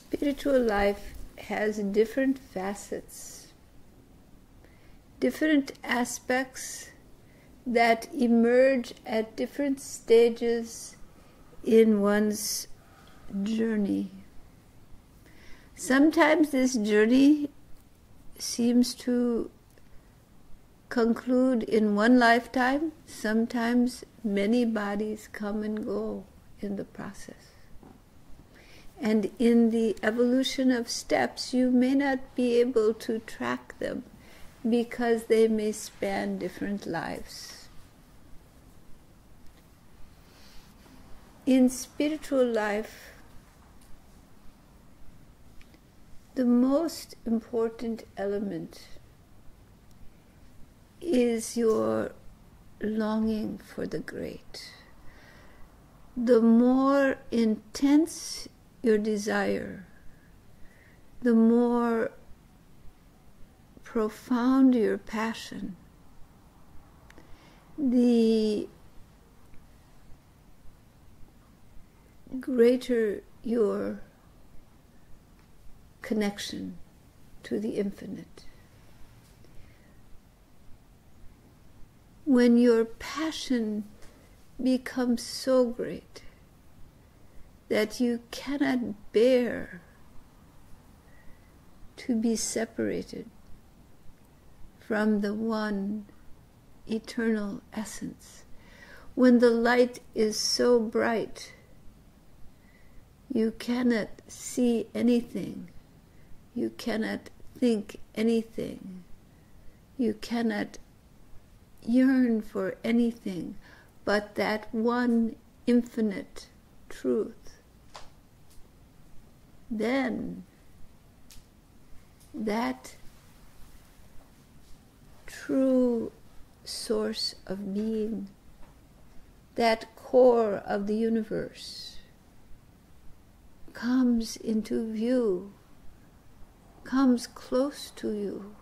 spiritual life has different facets, different aspects that emerge at different stages in one's journey. Sometimes this journey seems to conclude in one lifetime. Sometimes many bodies come and go in the process. And in the evolution of steps, you may not be able to track them because they may span different lives. In spiritual life, the most important element is your longing for the great. The more intense your desire, the more profound your passion, the greater your connection to the infinite. When your passion becomes so great that you cannot bear to be separated from the one eternal essence, when the light is so bright you cannot see anything, you cannot think anything, you cannot yearn for anything but that one infinite truth, then that true source of being, that core of the universe, comes into view, comes close to you.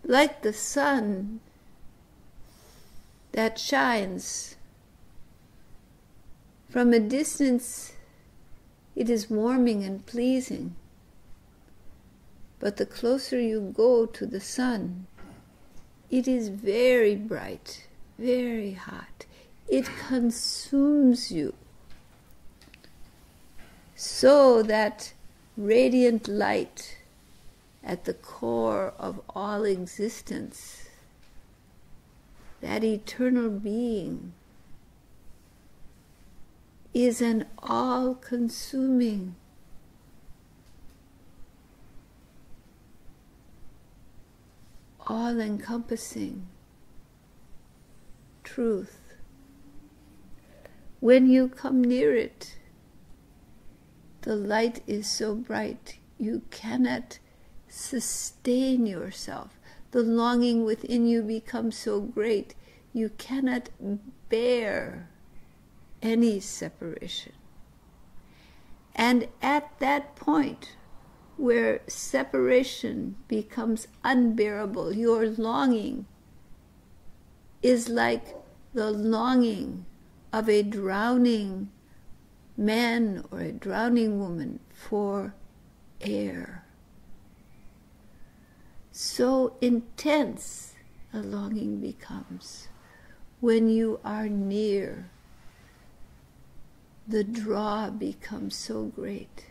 Like the sun that shines. From a distance, it is warming and pleasing. But the closer you go to the sun, it is very bright, very hot. It consumes you. So that radiant light at the core of all existence, that eternal being, is an all-consuming, all-encompassing truth. When you come near it, the light is so bright you cannot sustain yourself. The longing within you becomes so great you cannot bear any separation. And at that point where separation becomes unbearable, your longing is like the longing of a drowning man or a drowning woman for air. So intense a longing becomes when you are near. The draw becomes so great.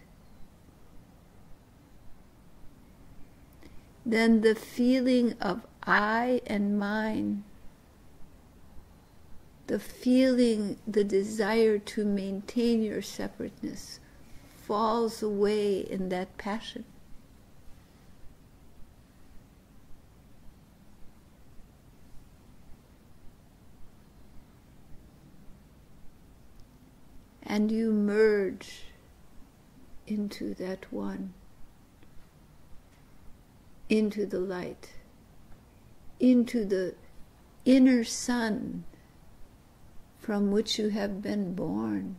Then the feeling of I and mine, the feeling, the desire to maintain your separateness falls away in that passion. And you merge into that one, into the light, into the inner sun from which you have been born.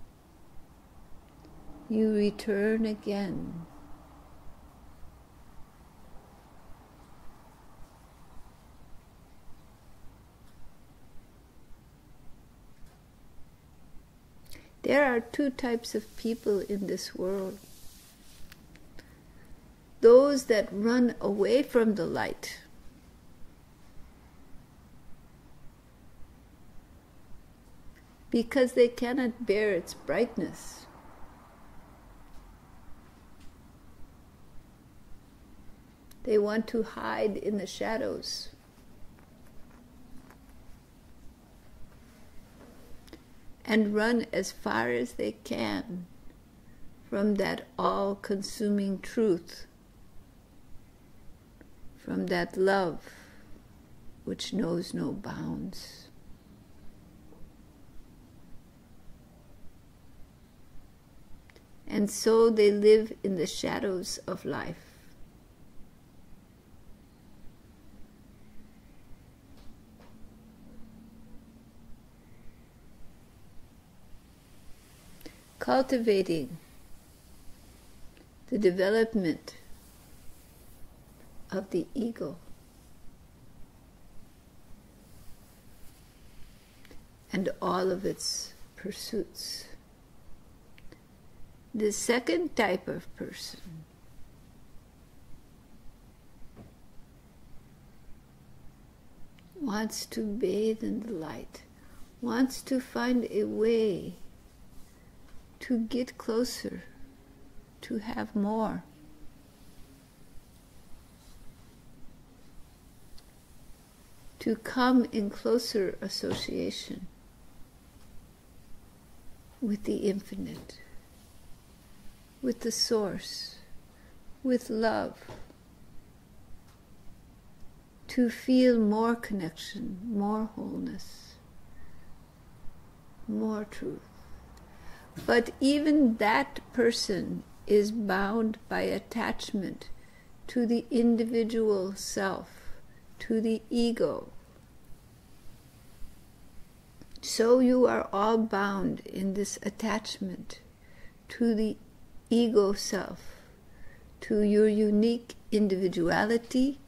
You return again. There are two types of people in this world. Those that run away from the light, because they cannot bear its brightness. They want to hide in the shadows. And run as far as they can from that all-consuming truth, from that love which knows no bounds. And so they live in the shadows of life. Cultivating the development of the ego and all of its pursuits. The second type of person wants to bathe in the light, wants to find a way to get closer, to have more. To come in closer association with the infinite, with the source, with love, to feel more connection, more wholeness, more truth. But even that person is bound by attachment to the individual self, to the ego. So you are all bound in this attachment to the ego self, to your unique individuality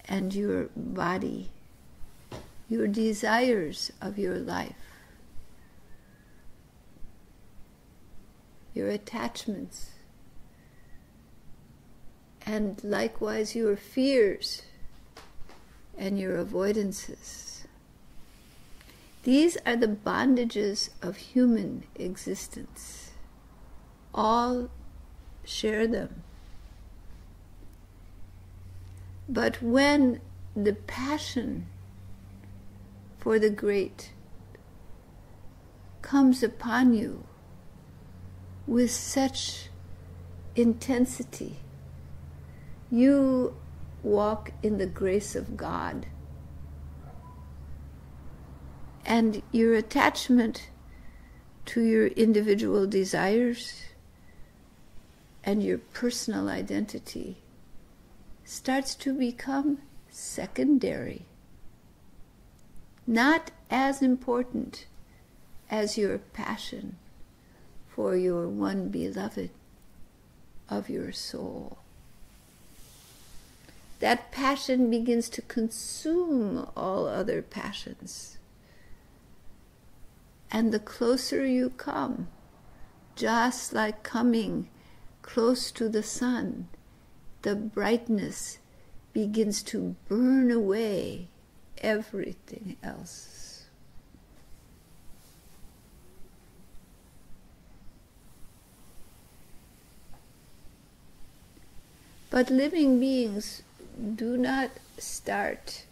and your body, your desires of your life, your attachments, and likewise your fears and your avoidances. These are the bondages of human existence. All share them. But when the passion for the great comes upon you with such intensity, you walk in the grace of God. And your attachment to your individual desires and your personal identity starts to become secondary, not as important as your passion for your one beloved of your soul. That passion begins to consume all other passions. And the closer you come, just like coming close to the sun, the brightness begins to burn away everything else. But living beings do not start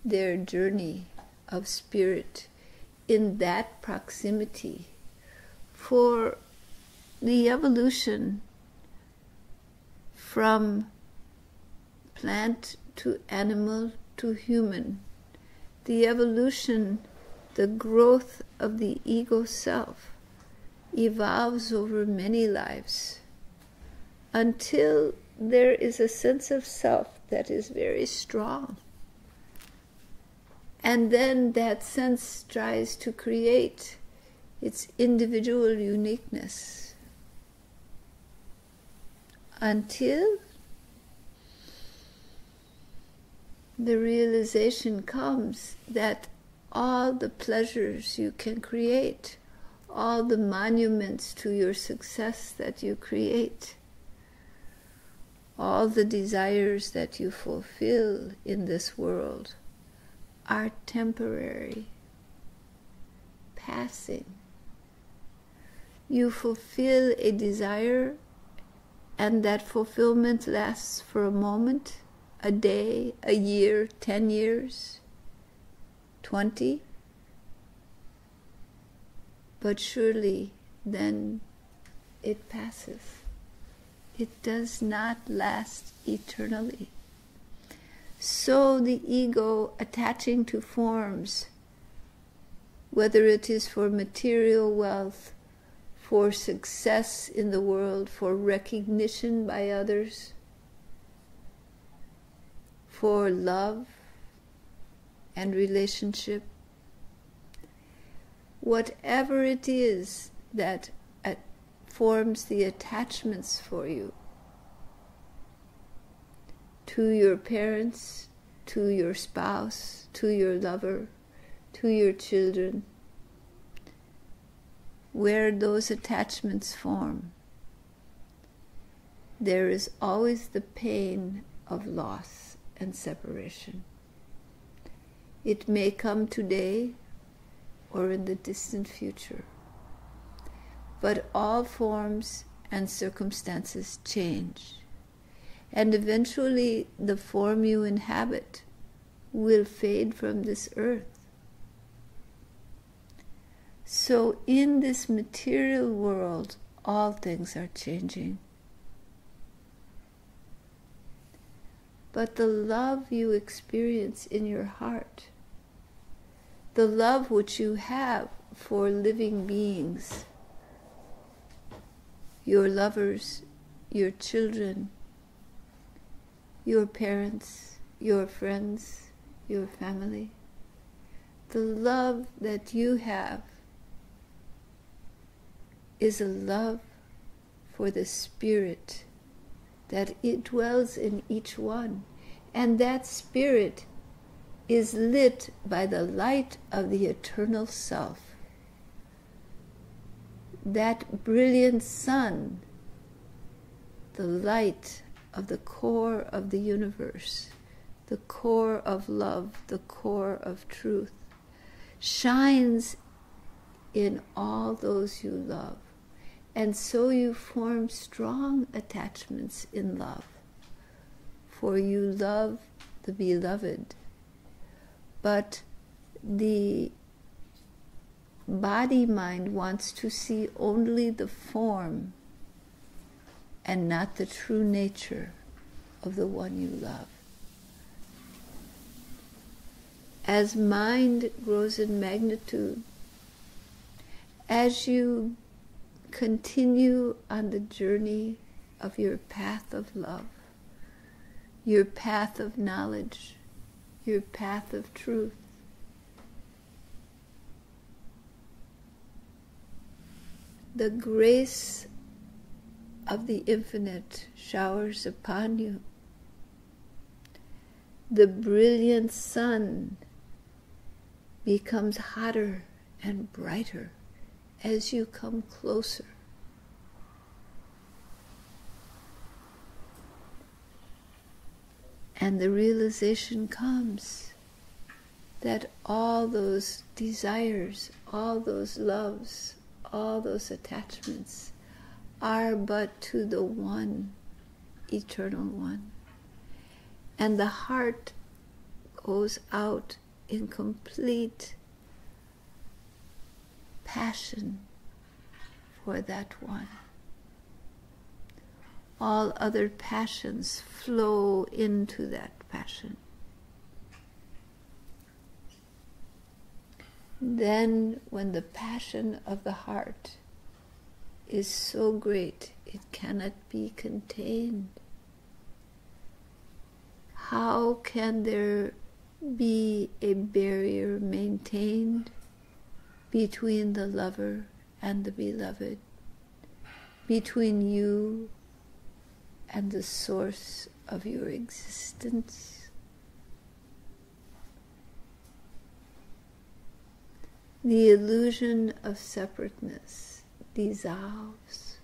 their journey of spirit in that proximity, for the evolution from plant to animal to human, the evolution, the growth of the ego self evolves over many lives until there is a sense of self that is very strong. And then that sense tries to create its individual uniqueness until the realization comes that all the pleasures you can create, all the monuments to your success that you create, all the desires that you fulfill in this world are temporary, passing. You fulfill a desire, and that fulfillment lasts for a moment, a day, a year, 10 years, 20. But surely then it passes. It does not last eternally. So the ego attaching to forms, whether it is for material wealth, for success in the world, for recognition by others, for love and relationship, whatever it is that forms the attachments for you, to your parents, to your spouse, to your lover, to your children, where those attachments form, there is always the pain of loss and separation. It may come today or in the distant future, but all forms and circumstances change, and eventually the form you inhabit will fade from this earth. So in this material world, all things are changing. But the love you experience in your heart, the love which you have for living beings, your lovers, your children, your parents, your friends, your family, the love that you have is a love for the Spirit that it dwells in each one, and that Spirit is lit by the light of the eternal self. That brilliant sun, the light of the core of the universe, the core of love, the core of truth, shines in all those you love. And so you form strong attachments in love, for you love the beloved. But the body-mind wants to see only the form and not the true nature of the one you love. As mind grows in magnitude, as you continue on the journey of your path of love, your path of knowledge, your path of truth, the grace of the infinite showers upon you. The brilliant sun becomes hotter and brighter as you come closer. And the realization comes that all those desires, all those loves, all those attachments are but to the one, eternal one. And the heart goes out in complete passion for that one. All other passions flow into that passion. Then, when the passion of the heart is so great it cannot be contained, how can there be a barrier maintained between the lover and the beloved, between you and the source of your existence? the illusion of separateness dissolves.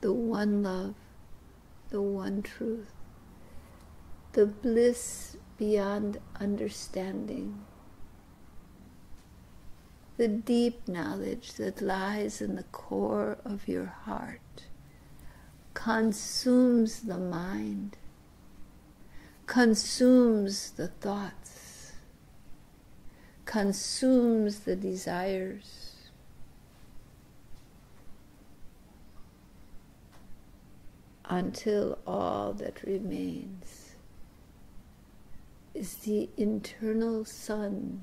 The one love, the one truth, the bliss beyond understanding, the deep knowledge that lies in the core of your heart, consumes the mind, consumes the thoughts, consumes the desires, until all that remains is the internal sun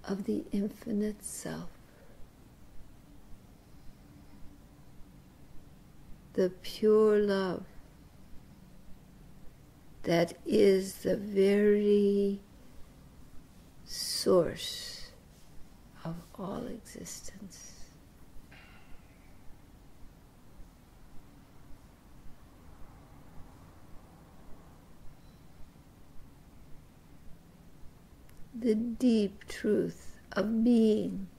of the infinite self, the pure love that is the very source of all existence. The deep truth of being.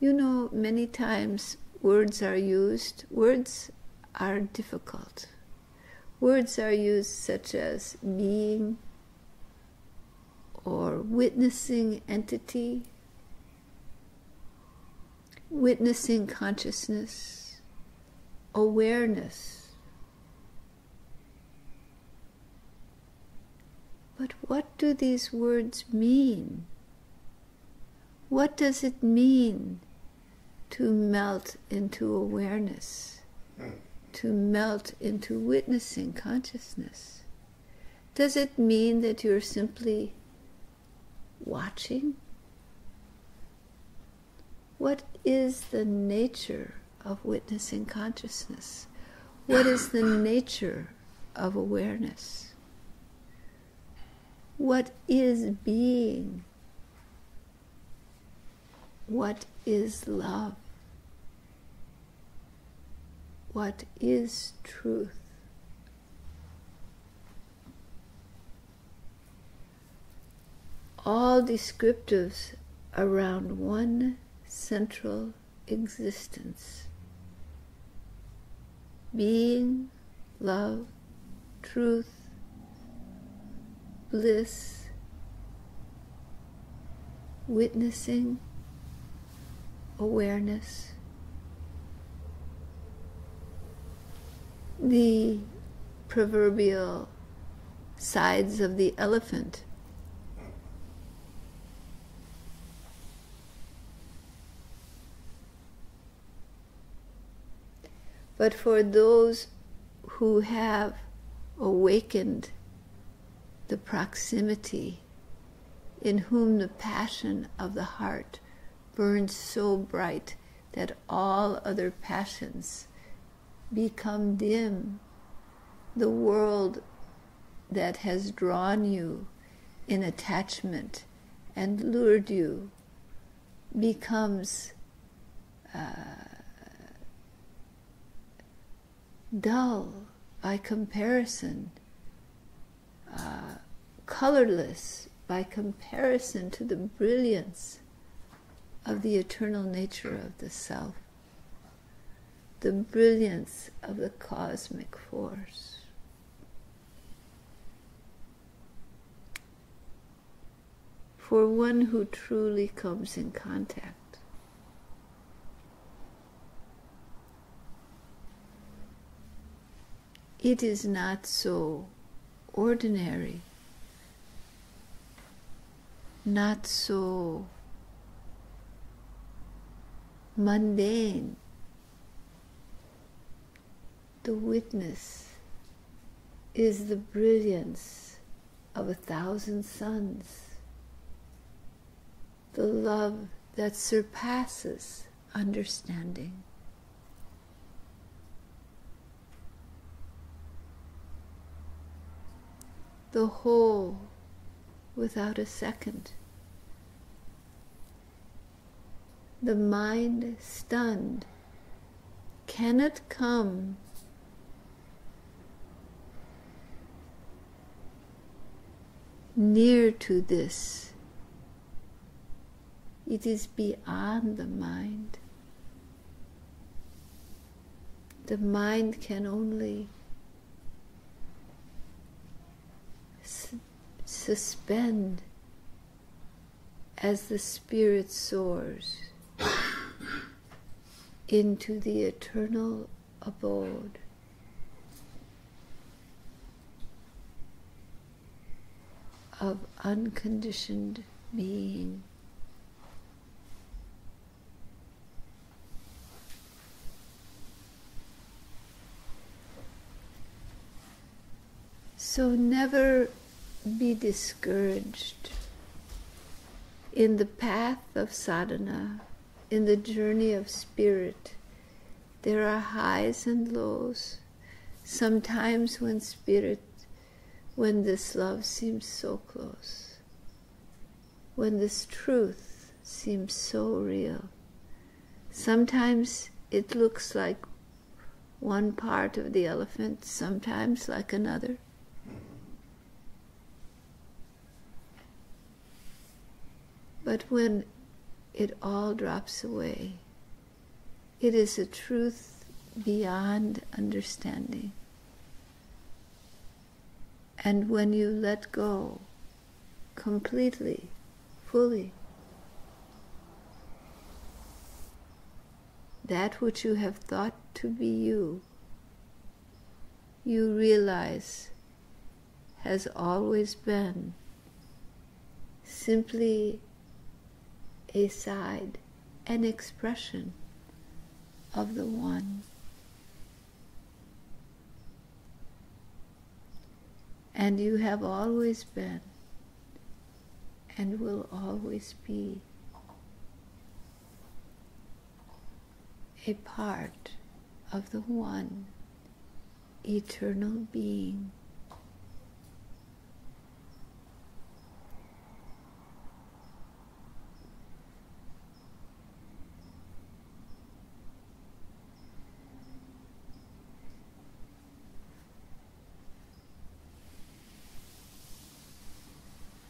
You know, many times words are used. Words are difficult. Words are used such as being or witnessing entity, witnessing consciousness, awareness. But what do these words mean? What does it mean to melt into awareness, to melt into witnessing consciousness? Does it mean that you're simply watching? What is the nature of witnessing consciousness? What is the nature of awareness? What is being? What is love? What is truth? All descriptives around one central existence. Being, love, truth, bliss, witnessing, awareness. The proverbial sides of the elephant. But for those who have awakened the proximity, in whom the passion of the heart burns so bright that all other passions become dim, the world that has drawn you in attachment and lured you becomes dull by comparison, colorless by comparison to the brilliance of the eternal nature of the self, the brilliance of the cosmic force. For one who truly comes in contact, it is not so ordinary, not so mundane. The witness is the brilliance of 1,000 suns, the love that surpasses understanding. The whole without a second. The mind stunned cannot come near to this. It is beyond the mind. The mind can only suspend as the spirit soars into the eternal abode of unconditioned being. So never be discouraged in the path of sadhana, in the journey of spirit. There are highs and lows. Sometimes when this love seems so close, when this truth seems so real, sometimes it looks like one part of the elephant, sometimes like another. But when it all drops away, it is a truth beyond understanding. And when you let go completely, fully, that which you have thought to be you, you realize has always been simply a side, an expression of the One. And you have always been and will always be a part of the One eternal being.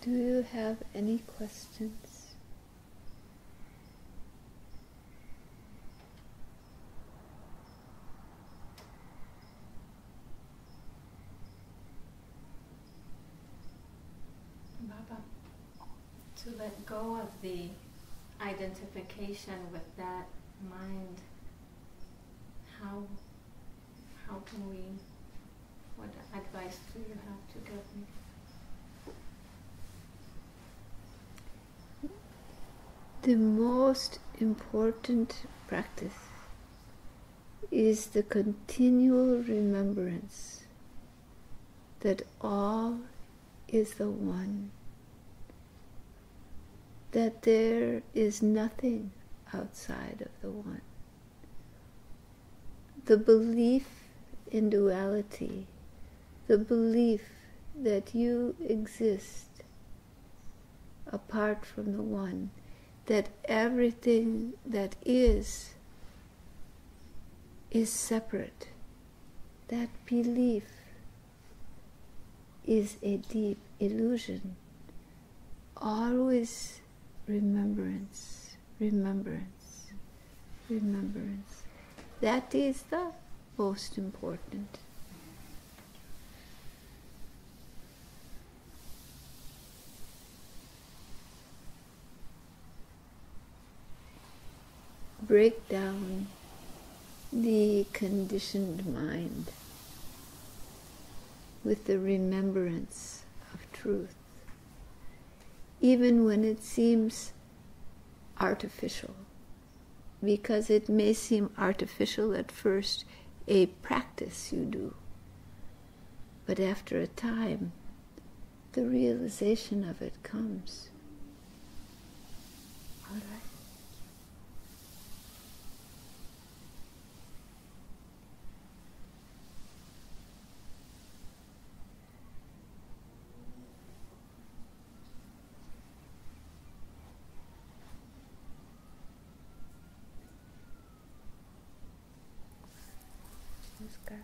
Do you have any questions? Baba, to let go of the identification with that mind, how can we, what advice do you have to give me? The most important practice is the continual remembrance that all is the One, that there is nothing outside of the One. The belief in duality, the belief that you exist apart from the One, that everything that is separate. That belief is a deep illusion. Always remembrance, remembrance, remembrance. That is the most important. Break down the conditioned mind with the remembrance of truth, even when it seems artificial, because it may seem artificial at first, a practice you do, but after a time, the realization of it comes. All right. Namaskar.